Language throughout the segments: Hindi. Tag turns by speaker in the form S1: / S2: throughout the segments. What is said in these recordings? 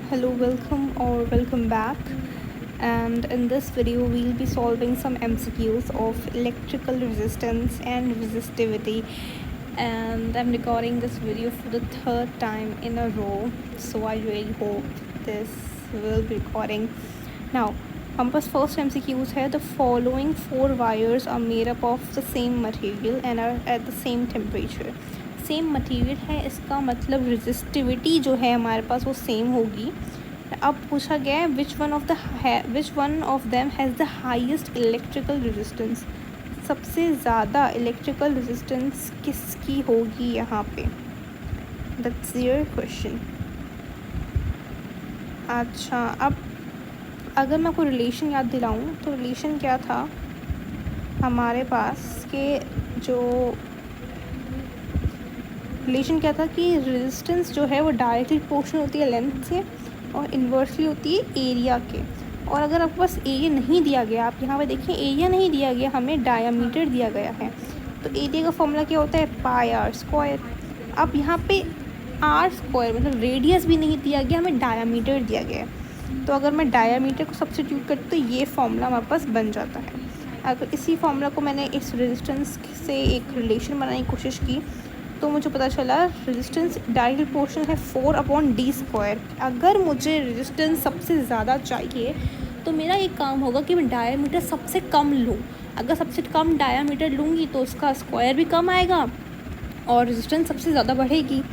S1: Hello, welcome back. And in this video, we'll be solving some MCQs of electrical resistance and resistivity. And I'm recording this video for the third time in a row, so I really hope this will be recording. Now, हम पास फर्स्ट MCQs है. The following 4 wires are made up of the same material and are at the same temperature. Same material है, इसका मतलब रेजिस्टिविटी जो है हमारे पास वो सेम होगी. अब पूछा गया है which one of them has the highest electrical resistance. सबसे ज़्यादा इलेक्ट्रिकल रेजिस्टेंस किसकी होगी यहाँ पे. That's your question. अच्छा, अब अगर मैं कोई रिलेशन याद दिलाऊँ तो रिलेशन क्या था हमारे पास के जो रिलेशन क्या था कि रेजिस्टेंस जो है वो डायरेक्टली प्रोपोर्शनल होती है लेंथ से और इन्वर्सली होती है एरिया के. और अगर आपके पास एरिया नहीं दिया गया, आप यहाँ पे देखिए एरिया नहीं दिया गया, हमें डायामीटर दिया गया है. तो एरिया का फॉर्मूला क्या होता है, पाई आर स्क्वायर. अब यहाँ पे आर स्क्वायर मतलब रेडियस भी नहीं दिया गया, हमें डायामीटर दिया गया है. तो अगर मैं डायामीटर को सब्स्टिट्यूट करती तो ये फॉर्मूला हमारे पास बन जाता है. अगर इसी फॉर्मूला को मैंने इस रेजिस्टेंस से एक रिलेशन बनाने की कोशिश की तो मुझे पता चला रेजिस्टेंस डायरेक्टली प्रोपोर्शनल है 4/d². अगर मुझे रेजिस्टेंस सबसे ज़्यादा चाहिए तो मेरा एक काम होगा कि मैं डायामीटर सबसे कम लूँ. अगर सबसे कम डायामीटर लूँगी तो उसका स्क्वायर भी कम आएगा और रेजिस्टेंस सबसे ज़्यादा बढ़ेगी.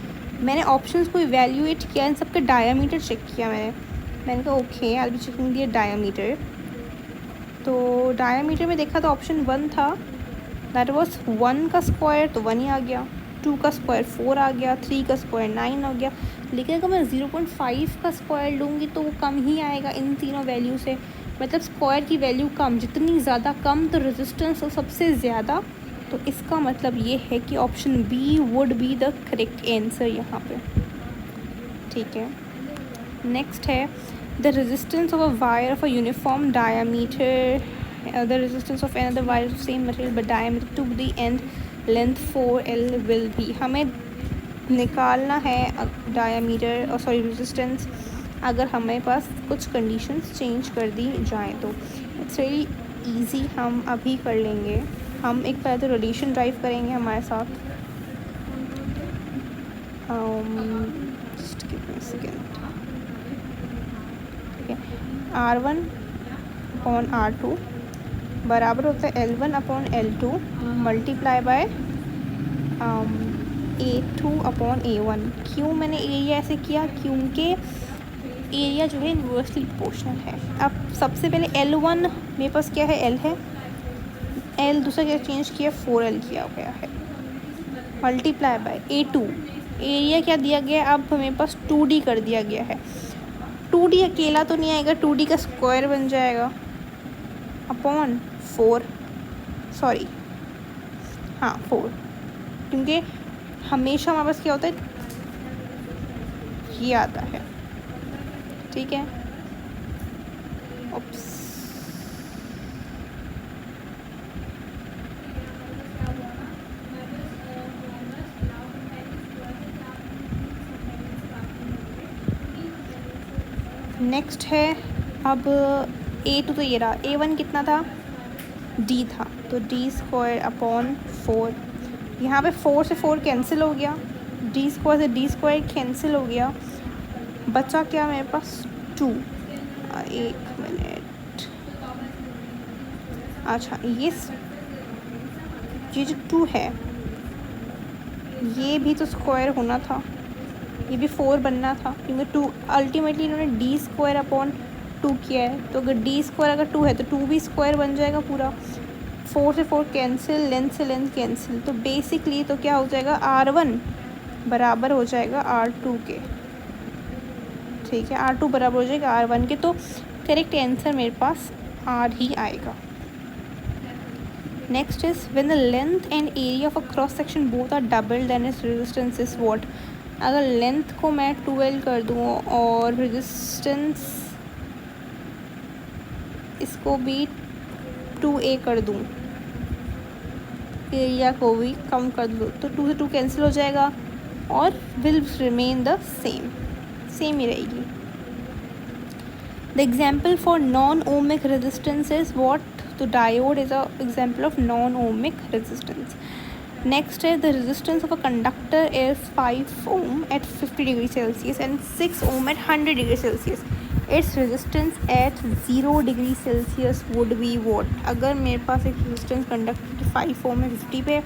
S1: मैंने ऑप्शंस को इवैल्यूएट किया, इन सबके डायामीटर चेक किया मैंने कहा okay I will be checking their diameter. तो डायामीटर में देखा तो ऑप्शन 1 था, दैट वाज 1 का स्क्वायर तो 1 ही आ गया, 2 का स्क्वायर 4 आ गया, 3 का स्क्वायर 9 हो गया. लेकिन अगर मैं 0.5 का स्क्वायर लूँगी तो वो कम ही आएगा इन तीनों वैल्यू से. मतलब स्क्वायर की वैल्यू कम, जितनी ज़्यादा कम तो रेजिस्टेंस तो सबसे ज़्यादा. तो इसका मतलब ये है कि option B would be the correct answer यहाँ पे. ठीक है, नेक्स्ट है the resistance of a wire of a uniform diameter, the resistance of another wire of same material but diameter two the and length 4L will be. हमें निकालना है डायामीटर और रेजिस्टेंस अगर हमारे पास कुछ कंडीशंस चेंज कर दी जाएँ तो. इट्स वेरी इजी, हम अभी कर लेंगे. हम एक पहले तो रिलेशन ड्राइव करेंगे हमारे साथ. Just give me a second. ठीक है, R1/R2 बराबर होता है L1/L2 मल्टीप्लाई बाय A2/A1. क्यों मैंने एरिया ऐसे किया, क्योंकि एरिया जो है इन्वर्सली प्रोपोर्शनल है. अब सबसे पहले L1 मेरे पास क्या है, L है, L दूसरा क्या चेंज किया 4L किया गया है मल्टीप्लाई बाय A2. एरिया क्या दिया गया, अब मेरे पास 2D कर दिया गया है. 2D अकेला तो नहीं आएगा, 2D का स्क्वायर बन जाएगा अपॉन 4, सॉरी हाँ 4, क्योंकि हमेशा हमारे पास क्या होता है ये आता है. ठीक है, ओप्स. नेक्स्ट है अब A2 तो ये रहा, A1 कितना था, D था, तो D²/4. यहाँ पे 4 से 4 कैंसिल हो गया, D² से D² कैंसिल हो गया, बचा क्या मेरे पास 2. एक मिनट, अच्छा ये जो 2 है ये भी तो स्क्वायर होना था, ये भी 4 बनना था, क्योंकि 2 अल्टीमेटली इन्होंने D²/2 किया है. तो अगर D² अगर 2 है तो 2 भी स्क्वायर बन जाएगा पूरा. 4 से 4 कैंसिल, लेंथ से लेंथ कैंसिल, तो बेसिकली तो क्या हो जाएगा R1 बराबर हो जाएगा R2 के. ठीक है, R2 बराबर हो जाएगा R1 के. तो करेक्ट आंसर मेरे पास R ही आएगा. Next is when the length and area of a cross section both are double then its resistance is what. अगर लेंथ को मैं 2L कर दूँ और रेजिस्टेंस इसको भी 2A कर दूँ, एरिया को भी कम कर दूँ, तो 2 से 2 कैंसिल हो जाएगा और विल रिमेन द सेम ही रहेगी. The example for non-ohmic resistance is what? The diode is an example of non-ohmic resistance. Next is the resistance of a conductor is 5 ohm at 50 degrees Celsius and 6 ohm at 100 degrees Celsius. Its resistance at 0 degree Celsius would be what? अगर मेरे पास एक रेजिस्टेंस कंडक्टर 5 ओम है 50 पे,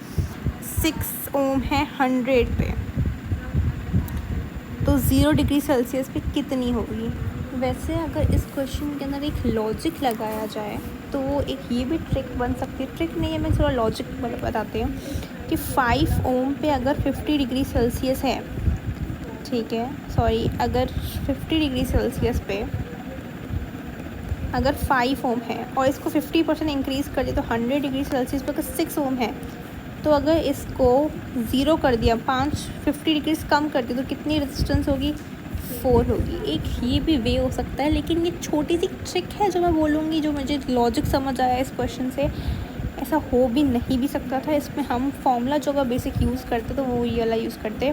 S1: 6 ओम है 100 पे, तो 0 डिग्री सेल्सियस पे कितनी होगी? वैसे अगर इस क्वेश्चन के अंदर एक लॉजिक लगाया जाए तो एक ये भी ट्रिक बन सकती है, ट्रिक नहीं है, मैं थोड़ा लॉजिक बताते हैं कि 5 ओम पे अगर 50 डिग्री सेल्सियस है, ठीक है, सॉरी, अगर 50 डिग्री सेल्सियस पे अगर 5 ओम है और इसको 50% इंक्रीज़ कर दिया तो 100 डिग्री सेल्सियस पे अगर 6 ओम है, तो अगर इसको 0 कर दिया, 50 डिग्रीज कम कर दिया, तो कितनी रेजिस्टेंस होगी? 4 होगी। एक ये भी वे हो सकता है, लेकिन ये छोटी सी ट्रिक है जो मैं बोलूँगी, जो मुझे लॉजिक समझ आया इस क्वेश्चन से। ऐसा हो भी नहीं भी सकता था। इसमें हम फॉर्मूला जो का बेसिक यूज़ करते तो वो ये वाला यूज़ करते,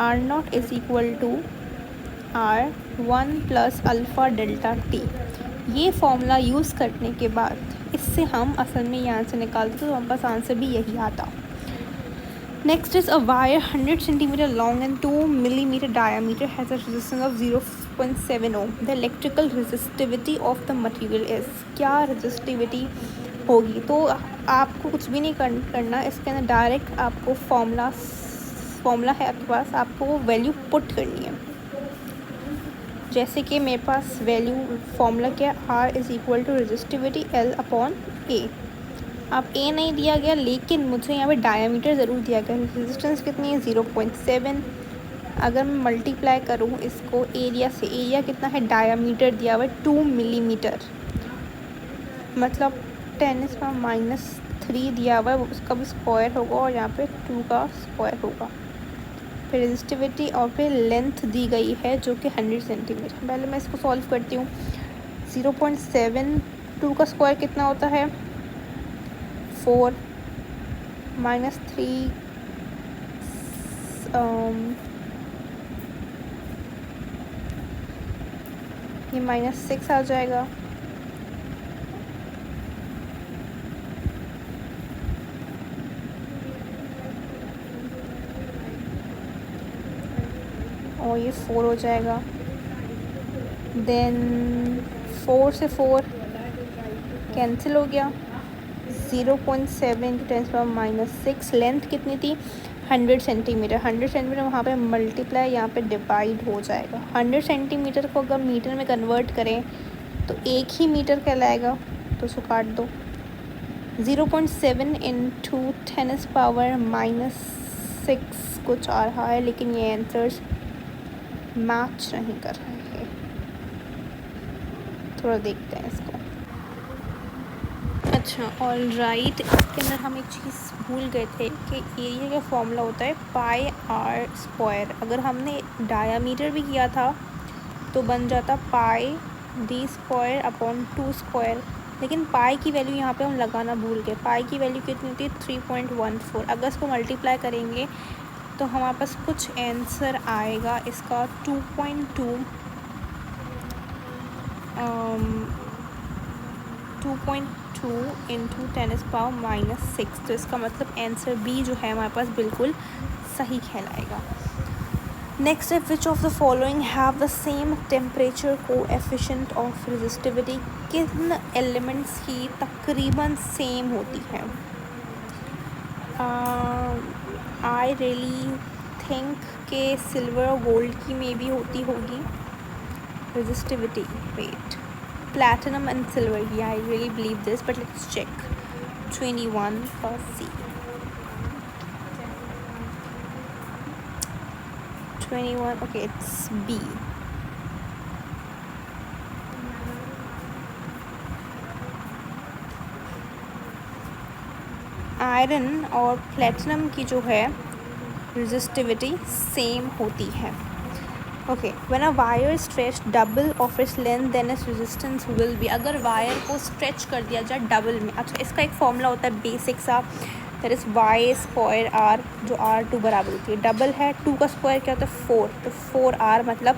S1: R0 is equal to R1 plus alpha delta T. ये फॉर्मूला यूज़ करने के बाद इससे हम असल में ये आंसर निकालते तो हमारे पास आंसर भी यही आता। Next is a wire 100 centimeter long and 2 millimeter diameter has a resistance of 0.7 ohm. The electrical resistivity of the material is, क्या resistivity होगी? तो आपको कुछ भी नहीं करना, इसके अंदर डायरेक्ट आपको फॉर्मूला है आपके पास, आपको वो वैल्यू पुट करनी है। जैसे कि मेरे पास वैल्यू फॉर्मूला क्या है, R is equal to resistivity L upon A। अब A नहीं दिया गया, लेकिन मुझे यहाँ पे डायमीटर ज़रूर दिया गया। रेजिस्टेंस कितनी है? 0.7। अगर मैं मल्टीप्लाई करूँ इसको एरिया से, एरिया कितना है? डायमीटर दिया हुआ है 2 मिलीमीटर, मतलब 10⁻³ दिया हुआ है, उसका भी स्क्वायर होगा और यहाँ पे 2 का स्क्वायर होगा। फिर रेजिस्टिविटी और फिर लेंथ दी गई है जो कि 100 सेंटीमीटर। पहले मैं इसको सॉल्व करती हूँ। 0.7, 2 का स्क्वायर कितना होता है? 4 -3 ये -6 आ जाएगा। और ये 4 हो जाएगा। देन 4 से 4 कैंसिल हो गया। 0.7 × 10⁻⁻⁶। लेंथ कितनी थी? 100 सेंटीमीटर। 100 सेंटीमीटर वहाँ पे मल्टीप्लाई, यहाँ पे डिवाइड हो जाएगा। 100 सेंटीमीटर को अगर मीटर में कन्वर्ट करें तो 1 ही मीटर कहलाएगा, तो उसको काट दो। 0.7 × 10⁻⁻�6 कुछ आ रहा है, लेकिन ये आंसर्स मैच नहीं कर रहे हैं। थोड़ा देखते हैं इसको। अच्छा, ऑल राइट, इसके अंदर हम एक चीज़ भूल गए थे कि एरिया का फॉर्मूला होता है πr²। अगर हमने डायामीटर भी किया था तो बन जाता πd² अपॉन 2², लेकिन पाई की वैल्यू यहाँ पे हम लगाना भूल गए। पाई की वैल्यू कितनी होती है? 3.14। अगर इसको मल्टीप्लाई करेंगे तो हमारे पास कुछ आंसर आएगा इसका 2.2 × 10⁻⁻⁶। तो इसका मतलब आंसर बी जो है हमारे पास बिल्कुल सही कहलाएगा। नेक्स्ट है, which of the following have the same temperature coefficient of resistivity? किन एलिमेंट्स की तकरीबन सेम होती है? आई रियली थिंक के सिल्वर और गोल्ड की मे भी होती होगी resistivity rate. Platinum and silver, yeah, I really believe this, but let's check. 21 for C. 21, okay, it's B. Iron और प्लेटिनम की जो है रेजिस्टिविटी सेम होती है। Okay, when a wire stretch double of its length then its resistance will be. अगर वायर को स्ट्रेच कर दिया जाए डबल में, अच्छा, इसका एक फॉर्मूला होता है बेसिक सा, दैट इज़ y²r, जो R2 बराबर होती है। डबल है, 2 का स्क्वायर क्या होता है? 4, तो 4r मतलब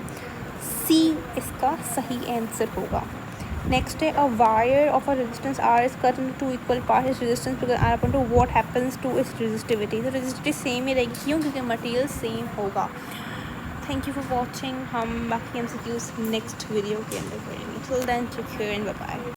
S1: सी इसका सही आंसर होगा। नेक्स्ट है a wire of a resistance R is cut into 2 equal part, this resistance पर R upon two what happens to this resistivity. तो रेजिस्टिविटी सेम ही रहेगी, क्यों? क्योंकि मटेरियल सेम होगा। Thank you for watching. हम बाकी MCQs नेक्स्ट वीडियो के अंदर करेंगे। Till then take care and bye bye.